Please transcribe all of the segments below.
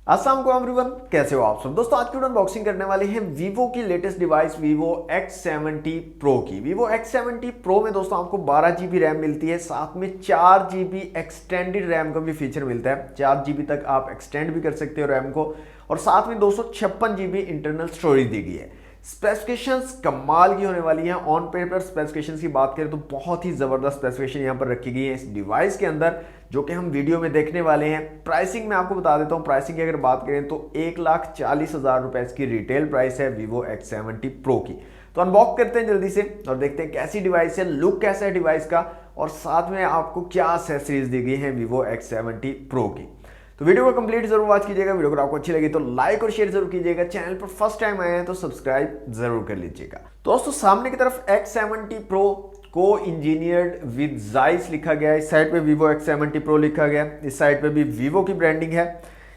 अस्सलाम वालेकुम एवरीवन, कैसे हो आप सब दोस्तों। आज की अनबॉक्सिंग करने वाले हैं वीवो की latest device Vivo X70 Pro की। Vivo X70 Pro में दोस्तों आपको 12 GB रैम मिलती है, साथ में 4 GB एक्सटेंडेड रैम का भी फीचर मिलता है। 4 GB तक आप एक्सटेंड भी कर सकते हो रैम को, और साथ में 256 GB इंटरनल स्टोरेज दी गई है। स्पेसिफिकेशंस कमाल की होने वाली हैं। ऑन पेपर स्पेसिफिकेशंस की बात करें तो बहुत ही ज़बरदस्त स्पेसिफिकेशन यहाँ पर रखी गई है इस डिवाइस के अंदर, जो कि हम वीडियो में देखने वाले हैं। प्राइसिंग मैं आपको बता देता हूँ। प्राइसिंग की अगर बात करें तो 1,40,000 रुपए इसकी रिटेल प्राइस है Vivo X70 Pro की। तो अनबॉक्स करते हैं जल्दी से और देखते हैं कैसी डिवाइस है, लुक कैसा है डिवाइस का, और साथ में आपको क्या एक्सेसरीज दी गई है Vivo X70 Pro की। तो वीडियो को कंप्लीट जरूर वॉच कीजिएगा। वीडियो अगर आपको अच्छी लगी तो लाइक और शेयर जरूर कीजिएगा। चैनल पर फर्स्ट टाइम आए हैं तो सब्सक्राइब जरूर कर लीजिएगा। दोस्तों सामने की तरफ X70 Pro को इंजीनियर्ड विद जाइस लिखा गया है। इस साइड पे Vivo X70 Pro लिखा गया है, इस साइड पे भी Vivo की ब्रांडिंग है।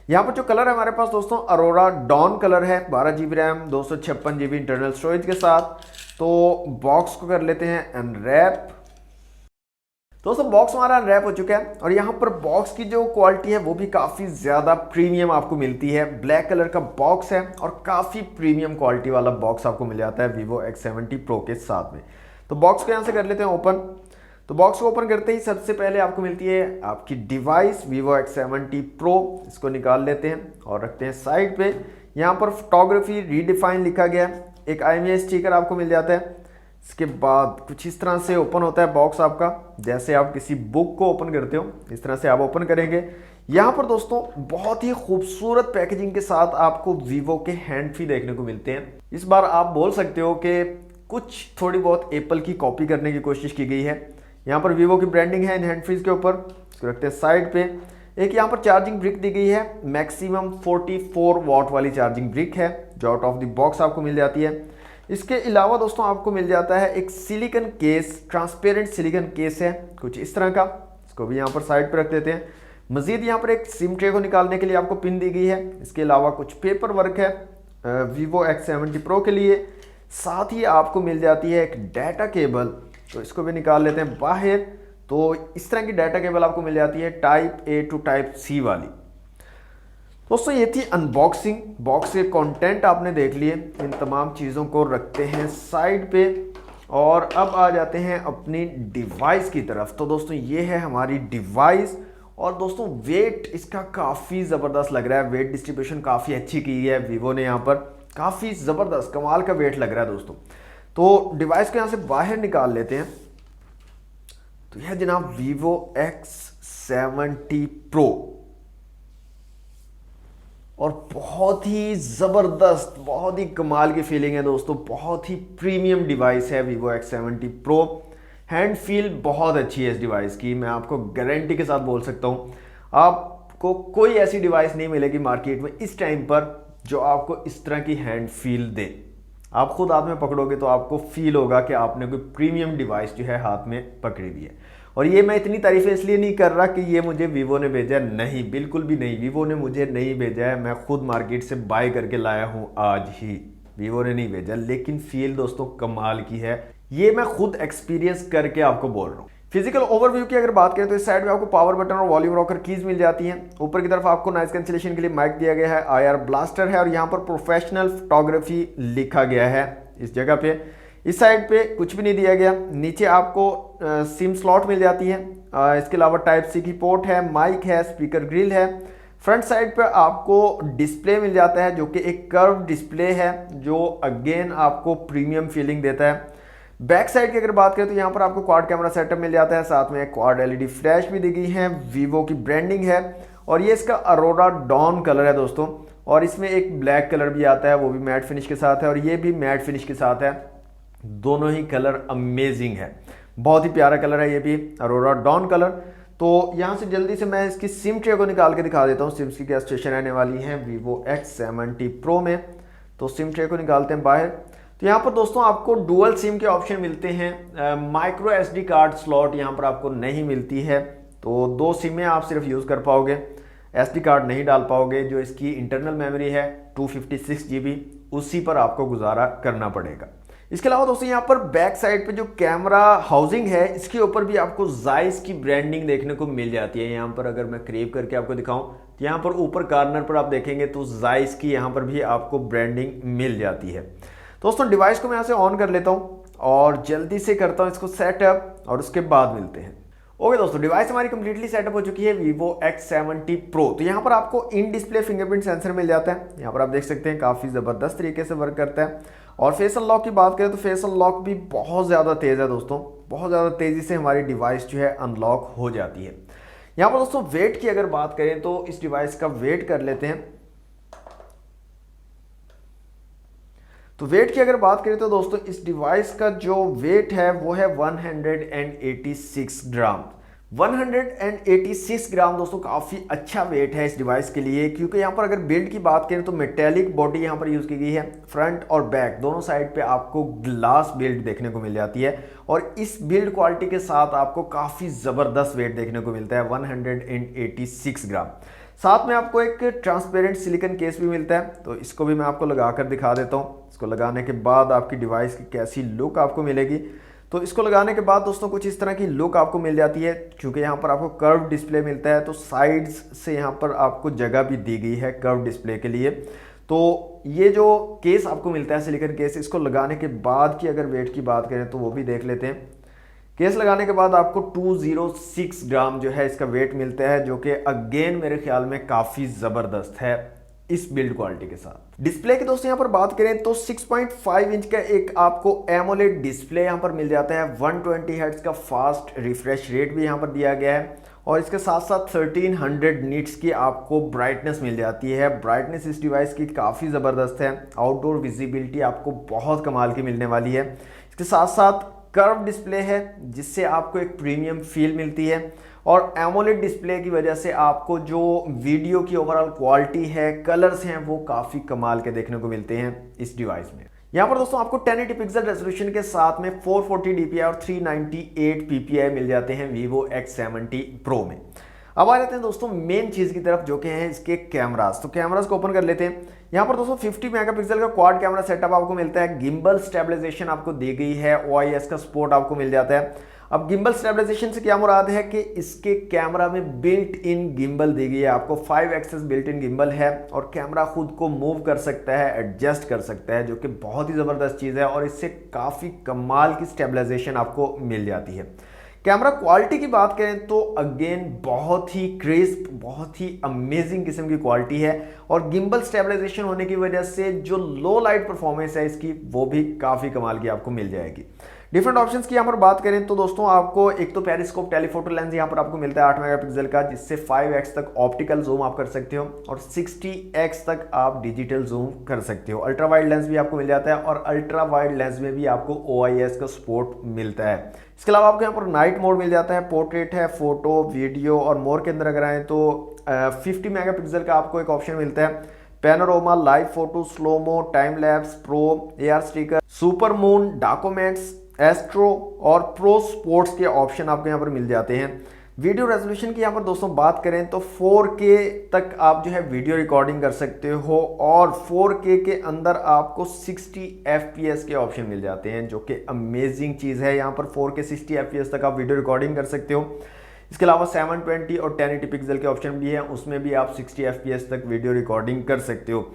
यहाँ पर जो कलर है हमारे पास दोस्तों अरोरा डॉन कलर है। 12 GB RAM, 256 GB internal storage के साथ। तो बॉक्स को कर लेते हैं अनरैप। दोस्तों बॉक्स हमारा अनरैप हो चुका है, और यहाँ पर बॉक्स की जो क्वालिटी है वो भी काफ़ी ज़्यादा प्रीमियम आपको मिलती है। ब्लैक कलर का बॉक्स है और काफ़ी प्रीमियम क्वालिटी वाला बॉक्स आपको मिल जाता है Vivo X70 Pro के साथ में। तो बॉक्स को यहाँ से कर लेते हैं ओपन। तो बॉक्स को ओपन करते ही सबसे पहले आपको मिलती है आपकी डिवाइस Vivo X70 Pro। इसको निकाल लेते हैं और रखते हैं साइड पे। यहाँ पर फोटोग्राफी रीडिफाइन लिखा गया है। एक IMEI स्टिकर आपको मिल जाता है। इसके बाद कुछ इस तरह से ओपन होता है बॉक्स आपका, जैसे आप किसी बुक को ओपन करते हो इस तरह से आप ओपन करेंगे। यहाँ पर दोस्तों बहुत ही खूबसूरत पैकेजिंग के साथ आपको Vivo के हैंड फ्री देखने को मिलते हैं। इस बार आप बोल सकते हो कि कुछ थोड़ी बहुत एप्पल की कॉपी करने की कोशिश की गई है। यहाँ पर Vivo की ब्रांडिंग है इन हैंड फ्रीज के ऊपर। इसको रखते हैं साइड पे। एक यहाँ पर चार्जिंग ब्रिक दी गई है, मैक्सिमम 44 वाट वाली चार्जिंग ब्रिक है जो आउट ऑफ द बॉक्स आपको मिल जाती है। इसके अलावा दोस्तों आपको मिल जाता है एक silicon case, transparent silicon case है कुछ इस तरह का। इसको भी यहाँ पर साइड पे रख देते हैं। मजीद यहाँ पर एक सिम ट्रे को निकालने के लिए आपको पिन दी गई है। इसके अलावा कुछ पेपर वर्क है Vivo X70 Pro के लिए। साथ ही आपको मिल जाती है एक डाटा केबल, तो इसको भी निकाल लेते हैं बाहर। तो इस तरह की डाटा केबल आपको मिल जाती है type A to type C वाली। दोस्तों ये थी अनबॉक्सिंग। बॉक्स के कंटेंट आपने देख लिए। इन तमाम चीज़ों को रखते हैं साइड पे, और अब आ जाते हैं अपनी डिवाइस की तरफ। तो दोस्तों ये है हमारी डिवाइस, और दोस्तों वेट इसका काफ़ी ज़बरदस्त लग रहा है। वेट डिस्ट्रीब्यूशन काफ़ी अच्छी की है Vivo ने, यहाँ पर काफ़ी ज़बरदस्त कमाल का वेट लग रहा है दोस्तों। तो डिवाइस को यहाँ से बाहर निकाल लेते हैं। तो यह जनाब Vivo X70 Pro, और बहुत ही ज़बरदस्त, बहुत ही कमाल की फीलिंग है दोस्तों। बहुत ही प्रीमियम डिवाइस है Vivo X70 Pro। Hand feel बहुत अच्छी है इस डिवाइस की, मैं आपको गारंटी के साथ बोल सकता हूँ। आपको कोई ऐसी डिवाइस नहीं मिलेगी मार्केट में इस टाइम पर जो आपको इस तरह की हैंड फील दे। आप खुद हाथ में पकड़ोगे तो आपको फील होगा कि आपने कोई प्रीमियम डिवाइस जो है हाथ में पकड़ी हुई है। और ये मैं इतनी तारीफें इसलिए नहीं कर रहा कि ये मुझे Vivo ने भेजा है, नहीं, बिल्कुल भी नहीं। Vivo ने मुझे नहीं भेजा है, मैं खुद मार्केट से बाय करके लाया हूँ आज ही। Vivo ने नहीं भेजा, लेकिन फील दोस्तों कमाल की है। ये मैं खुद एक्सपीरियंस करके आपको बोल रहा हूँ। फिजिकल ओवरव्यू की अगर बात करें तो इस साइड में आपको पावर बटन और वॉल्यूम रॉकर कीज मिल जाती हैं। ऊपर की तरफ आपको नॉइज कैंसिलेशन के लिए माइक दिया गया है, IR ब्लास्टर है, और यहाँ पर प्रोफेशनल फोटोग्राफी लिखा गया है इस जगह पे। इस साइड पे कुछ भी नहीं दिया गया। नीचे आपको सिम स्लॉट मिल जाती है। इसके अलावा टाइप C की पोर्ट है, माइक है, स्पीकर ग्रिल है। फ्रंट साइड पे आपको डिस्प्ले मिल जाता है जो कि एक कर्व डिस्प्ले है, जो अगेन आपको प्रीमियम फीलिंग देता है। बैक साइड की अगर बात करें तो यहाँ पर आपको क्वाड कैमरा सेटअप मिल जाता है, साथ में एक क्वाड LED फ्लैश भी दी गई है, Vivo की ब्रांडिंग है, और ये इसका अरोरा डॉन कलर है दोस्तों। और इसमें एक ब्लैक कलर भी आता है, वो भी मैट फिनिश के साथ है, और ये भी मैट फिनिश के साथ है। दोनों ही कलर अमेजिंग है, बहुत ही प्यारा कलर है ये भी, अरोरा डॉन कलर। तो यहाँ से जल्दी से मैं इसकी सिम ट्रे को निकाल के दिखा देता हूँ। सिम्स की क्या सिचुएशन रहने वाली है Vivo X70 Pro में। तो सिम ट्रे को निकालते हैं बाहर। तो यहाँ पर दोस्तों आपको डुअल सिम के ऑप्शन मिलते हैं। माइक्रो SD कार्ड स्लॉट यहाँ पर आपको नहीं मिलती है, तो 2 सिमें आप सिर्फ यूज़ कर पाओगे, SD कार्ड नहीं डाल पाओगे। जो इसकी इंटरनल मेमोरी है 256 GB, उसी पर आपको गुजारा करना पड़ेगा। इसके अलावा दोस्तों यहाँ पर बैक साइड पे जो कैमरा हाउसिंग है इसके ऊपर भी आपको जाइस की ब्रांडिंग देखने को मिल जाती है। यहाँ पर अगर मैं क्रेप करके आपको दिखाऊं तो यहाँ पर ऊपर कॉर्नर पर आप देखेंगे तो जाइस की यहाँ पर भी आपको ब्रांडिंग मिल जाती है। दोस्तों डिवाइस को मैं यहाँ से ऑन कर लेता हूँ और जल्दी से करता हूँ इसको सेटअप और उसके बाद मिलते हैं। ओके दोस्तों, डिवाइस हमारी कंप्लीटली सेटअप हो चुकी है Vivo X70 Pro। तो यहाँ पर आपको इन डिस्प्ले फिंगरप्रिंट सेंसर मिल जाता है। यहाँ पर आप देख सकते हैं काफ़ी ज़बरदस्त तरीके से वर्क करता है। और फेस अनलॉक की बात करें तो फेस अनलॉक भी बहुत ज़्यादा तेज़ है दोस्तों, बहुत ज़्यादा तेज़ी से हमारी डिवाइस जो है अनलॉक हो जाती है। यहाँ पर दोस्तों वेट की अगर बात करें तो इस डिवाइस का वेट कर लेते हैं। तो वेट की अगर बात करें तो दोस्तों इस डिवाइस का जो वेट है वो है 186 ग्राम। 186 ग्राम दोस्तों काफ़ी अच्छा वेट है इस डिवाइस के लिए, क्योंकि यहाँ पर अगर बिल्ड की बात करें तो मेटेलिक बॉडी यहाँ पर यूज़ की गई है। फ्रंट और बैक दोनों साइड पे आपको ग्लास बिल्ड देखने को मिल जाती है और इस बिल्ड क्वालिटी के साथ आपको काफ़ी ज़बरदस्त वेट देखने को मिलता है 186 ग्राम। साथ में आपको एक ट्रांसपेरेंट सिलिकॉन केस भी मिलता है, तो इसको भी मैं आपको लगा कर दिखा देता हूँ। इसको लगाने के बाद आपकी डिवाइस की कैसी लुक आपको मिलेगी। तो इसको लगाने के बाद दोस्तों कुछ इस तरह की लुक आपको मिल जाती है। क्योंकि यहाँ पर आपको कर्व डिस्प्ले मिलता है तो साइड्स से यहाँ पर आपको जगह भी दी गई है कर्व डिस्प्ले के लिए। तो ये जो केस आपको मिलता है सिलिकॉन केस, इसको लगाने के बाद की अगर वेट की बात करें तो वो भी देख लेते हैं। केस लगाने के बाद आपको 206 ग्राम जो है इसका वेट मिलता है, जो कि अगेन मेरे ख्याल में काफ़ी ज़बरदस्त है इस बिल्ड क्वालिटी के साथ। डिस्प्ले की दोस्तों यहाँ पर बात करें तो 6.5 इंच का एक आपको एमोलेड डिस्प्ले यहाँ पर मिल जाता है। 120 हर्ट्ज का फास्ट रिफ्रेश रेट भी यहाँ पर दिया गया है और इसके साथ साथ 1300 निट्स की आपको ब्राइटनेस मिल जाती है। ब्राइटनेस इस डिवाइस की काफ़ी ज़बरदस्त है। आउटडोर विजिबिलिटी आपको बहुत कमाल की मिलने वाली है। इसके साथ साथ कर्व डिस्प्ले है जिससे आपको एक प्रीमियम फील मिलती है और एमोलेड डिस्प्ले की वजह से आपको जो वीडियो की ओवरऑल क्वालिटी है, कलर्स हैं, वो काफ़ी कमाल के देखने को मिलते हैं इस डिवाइस में। यहाँ पर दोस्तों आपको 1080 पिक्सल रेजोल्यूशन के साथ में 440 DPI और 398 PPI मिल जाते हैं Vivo X70 Pro में। अब आ जाते हैं दोस्तों मेन चीज़ की तरफ, जो कि है इसके कैमरास। तो कैमरास को ओपन कर लेते हैं। यहाँ पर दोस्तों 50 मेगापिक्सल का क्वाड कैमरा सेटअप आपको मिलता है। गिम्बल स्टेबलाइजेशन आपको दी गई है, OIS का सपोर्ट आपको मिल जाता है। अब गिम्बल स्टेबलाइजेशन से क्या मुराद है कि इसके कैमरा में बिल्ट इन गिम्बल दी गई है। आपको 5 एक्सेस बिल्ट इन गिम्बल है और कैमरा खुद को मूव कर सकता है, एडजस्ट कर सकता है, जो कि बहुत ही ज़बरदस्त चीज़ है और इससे काफ़ी कमाल की स्टेबलाइजेशन आपको मिल जाती है। कैमरा क्वालिटी की बात करें तो अगेन बहुत ही क्रिस्प, बहुत ही अमेजिंग किस्म की क्वालिटी है और गिम्बल स्टेबलाइजेशन होने की वजह से जो लो लाइट परफॉर्मेंस है इसकी वो भी काफ़ी कमाल की आपको मिल जाएगी। डिफरेंट ऑप्शंस की यहाँ पर बात करें तो दोस्तों आपको एक तो पेरिस्कोप टेलीफोटो लेंस यहाँ पर आपको मिलता है 8 मेगापिक्सल का, जिससे 5x तक ऑप्टिकल जूम आप कर सकते हो और 60x तक आप डिजिटल जूम कर सकते हो। अल्ट्रा वाइड लेंस भी आपको मिल जाता है और अल्ट्रा वाइड लेंस में भी आपको OIS का सपोर्ट मिलता है। इसके अलावा आपको यहाँ पर नाइट मोड मिल जाता है, पोर्ट्रेट है, फोटो, वीडियो और मोर के अंदर अगर आए तो 50 मेगापिक्सल का आपको एक ऑप्शन मिलता है। Panorama, live photo, slomo, time lapse, pro, AR sticker, super moon, documents, astro और प्रो स्पोर्ट्स के ऑप्शन आपको यहाँ पर मिल जाते हैं। वीडियो रेजोल्यूशन की यहाँ पर दोस्तों बात करें तो 4K तक आप जो है वीडियो रिकॉर्डिंग कर सकते हो और 4K के अंदर आपको 60 FPS के ऑप्शन मिल जाते हैं, जो कि अमेजिंग चीज़ है। यहाँ पर 4K 60 FPS तक आप वीडियो रिकॉर्डिंग कर सकते हो। इसके अलावा 720 और 1080 पिक्सल के ऑप्शन भी हैं, उसमें भी आप 60 FPS तक वीडियो रिकॉर्डिंग कर सकते हो।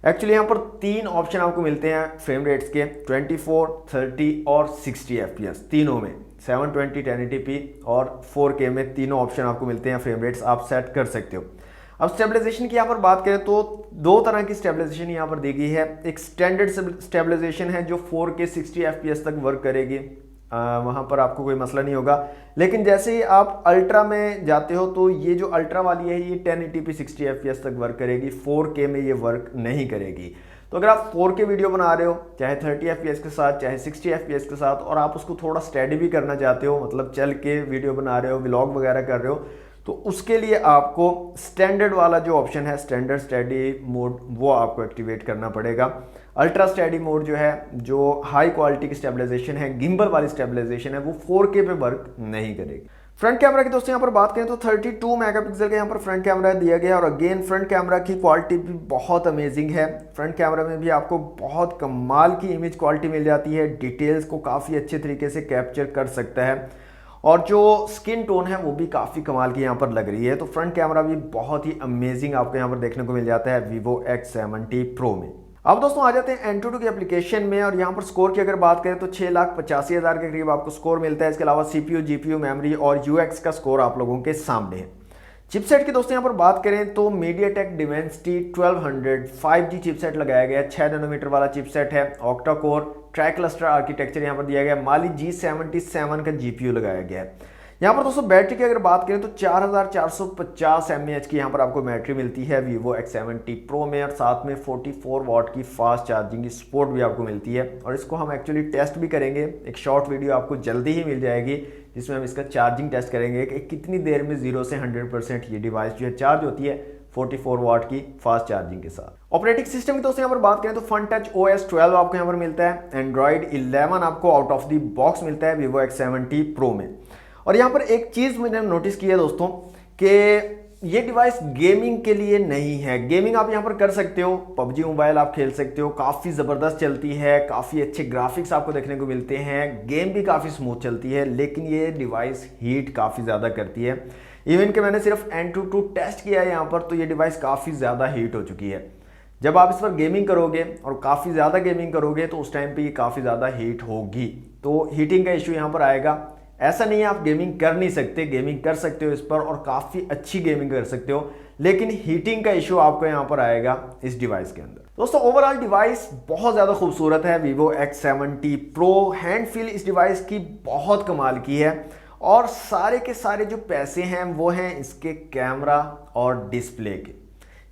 एक्चुअली यहाँ पर 3 ऑप्शन आपको मिलते हैं फ्रेम रेट्स के, 24, 30 और 60 FPS, तीनों में 720, 1080p और 4K में तीनों ऑप्शन आपको मिलते हैं। फ्रेम रेट्स आप सेट कर सकते हो। अब स्टेबलाइजेशन की यहाँ पर बात करें तो 2 तरह की स्टेबलाइजेशन यहाँ पर दी गई है। एक स्टैंडर्ड स्टेबलाइजेशन है जो 4K 60 FPS तक वर्क करेगी, वहाँ पर आपको कोई मसला नहीं होगा। लेकिन जैसे ही आप अल्ट्रा में जाते हो तो ये जो अल्ट्रा वाली है ये 1080p 60 FPS तक वर्क करेगी, 4K में ये वर्क नहीं करेगी। तो अगर आप 4K वीडियो बना रहे हो, चाहे 30 FPS के साथ, चाहे 60 FPS के साथ, और आप उसको थोड़ा स्टडी भी करना चाहते हो, मतलब चल के वीडियो बना रहे हो, व्लॉग वगैरह कर रहे हो, तो उसके लिए आपको स्टैंडर्ड वाला जो ऑप्शन है स्टैंडर्ड स्टडी मोड, वो आपको एक्टिवेट करना पड़ेगा। अल्ट्रा स्टडी मोड जो है, जो हाई क्वालिटी की स्टेबलाइजेशन है, गिम्बल वाली स्टेबलाइजेशन है, वो 4K पे वर्क नहीं करेगी। फ्रंट कैमरा की दोस्तों यहाँ पर बात करें तो 32 मेगापिक्सल का यहाँ पर फ्रंट कैमरा दिया गया है और अगेन फ्रंट कैमरा की क्वालिटी भी बहुत अमेजिंग है। फ्रंट कैमरा में भी आपको बहुत कमाल की इमेज क्वालिटी मिल जाती है, डिटेल्स को काफ़ी अच्छे तरीके से कैप्चर कर सकता है और जो स्किन टोन है वो भी काफ़ी कमाल की यहाँ पर लग रही है। तो फ्रंट कैमरा भी बहुत ही अमेजिंग आपको यहाँ पर देखने को मिल जाता है Vivo X70 Pro में। अब दोस्तों आ जाते हैं Antutu की एप्लीकेशन में और यहाँ पर स्कोर की अगर बात करें तो 6,85,000 के करीब आपको स्कोर मिलता है। इसके अलावा CPU, GPU, मेमोरी और UX का स्कोर आप लोगों के सामने है। चिपसेट की दोस्तों यहाँ पर बात करें तो MediaTek Dimensity 1200 5G चिपसेट लगाया गया है। 6 नैनोमीटर वाला चिपसेट है। Octa core try cluster architecture यहाँ पर दिया गया है। Mali G77 का GPU लगाया गया है। यहाँ पर दोस्तों बैटरी की अगर बात करें तो 4450 mAh की यहाँ पर आपको बैटरी मिलती है Vivo X70 Pro में और साथ में 44 वाट की फास्ट चार्जिंग की सपोर्ट भी आपको मिलती है। और इसको हम एक्चुअली टेस्ट भी करेंगे, एक शॉर्ट वीडियो आपको जल्दी ही मिल जाएगी जिसमें हम इसका चार्जिंग टेस्ट करेंगे कि कितनी देर में 0 से 100% ये डिवाइस जो है चार्ज होती है 44 वाट की फास्ट चार्जिंग के साथ। ऑपरेटिंग सिस्टम की दोस्तों यहाँ पर बात करें तो FunTouch OS 12 आपको यहाँ पर मिलता है। Android 11 आपको आउट ऑफ द बॉक्स मिलता है Vivo X70 Pro में। और यहाँ पर एक चीज़ मैंने नोटिस की है दोस्तों कि ये डिवाइस गेमिंग के लिए नहीं है। गेमिंग आप यहाँ पर कर सकते हो, PUBG मोबाइल आप खेल सकते हो, काफ़ी ज़बरदस्त चलती है, काफ़ी अच्छे ग्राफिक्स आपको देखने को मिलते हैं, गेम भी काफ़ी स्मूथ चलती है, लेकिन ये डिवाइस हीट काफ़ी ज़्यादा करती है। इवन कि मैंने सिर्फ Antutu टेस्ट किया है यहाँ पर तो ये डिवाइस काफ़ी ज़्यादा हीट हो चुकी है। जब आप इस पर गेमिंग करोगे और काफ़ी ज़्यादा गेमिंग करोगे तो उस टाइम पे ये काफ़ी ज़्यादा हीट होगी, तो हीटिंग का इशू यहाँ पर आएगा। ऐसा नहीं है आप गेमिंग कर नहीं सकते, गेमिंग कर सकते हो इस पर और काफ़ी अच्छी गेमिंग कर सकते हो, लेकिन हीटिंग का इशू आपको यहाँ पर आएगा इस डिवाइस के अंदर। दोस्तों ओवरऑल डिवाइस बहुत ज़्यादा खूबसूरत है Vivo X70 Pro। Hand feel इस डिवाइस की बहुत कमाल की है और सारे के सारे जो पैसे हैं वो हैं इसके कैमरा और डिस्प्ले के।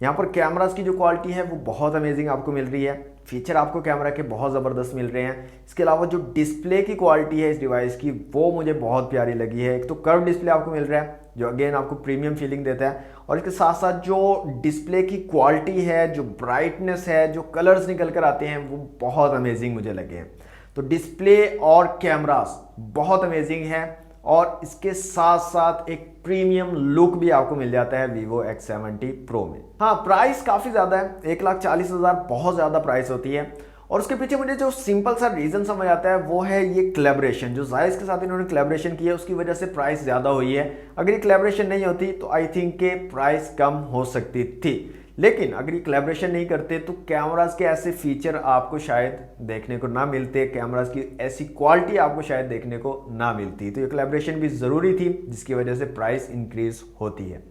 यहाँ पर कैमरास की जो क्वालिटी है वो बहुत अमेजिंग आपको मिल रही है, फीचर आपको कैमरा के बहुत ज़बरदस्त मिल रहे हैं। इसके अलावा जो डिस्प्ले की क्वालिटी है इस डिवाइस की वो मुझे बहुत प्यारी लगी है। एक तो कर्व डिस्प्ले आपको मिल रहा है जो अगेन आपको प्रीमियम फीलिंग देता है, और इसके साथ साथ जो डिस्प्ले की क्वालिटी है, जो ब्राइटनेस है, जो कलर्स निकल कर आते हैं वो बहुत अमेजिंग मुझे लगे हैं। तो डिस्प्ले और कैमरास बहुत अमेजिंग है और इसके साथ साथ एक प्रीमियम लुक भी आपको मिल जाता है Vivo X70 Pro में। हाँ, प्राइस काफ़ी ज़्यादा है, 1,40,000 बहुत ज़्यादा प्राइस होती है। और उसके पीछे मुझे जो सिंपल सा रीज़न समझ आता है वो है ये कोलैबोरेशन, जो जायज़ के साथ इन्होंने कोलैबोरेशन किया उसकी वजह से प्राइस ज़्यादा हुई है। अगर ये कोलैबोरेशन नहीं होती तो आई थिंक के प्राइस कम हो सकती थी, लेकिन अगर ये कोलैबोरेशन नहीं करते तो कैमरास के ऐसे फीचर आपको शायद देखने को ना मिलते, कैमरास की ऐसी क्वालिटी आपको शायद देखने को ना मिलती। तो ये कोलैबोरेशन भी ज़रूरी थी जिसकी वजह से प्राइस इंक्रीज होती है।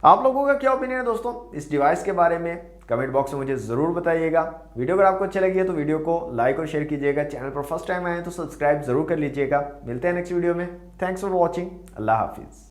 आप लोगों का क्या ओपिनियन है दोस्तों इस डिवाइस के बारे में? कमेंट बॉक्स में मुझे ज़रूर बताइएगा। वीडियो अगर आपको अच्छा लगी है तो वीडियो को लाइक और शेयर कीजिएगा। चैनल पर फर्स्ट टाइम आए तो सब्सक्राइब जरूर कर लीजिएगा। मिलते हैं नेक्स्ट वीडियो में। Thanks for watching. अल्लाह हाफिज़।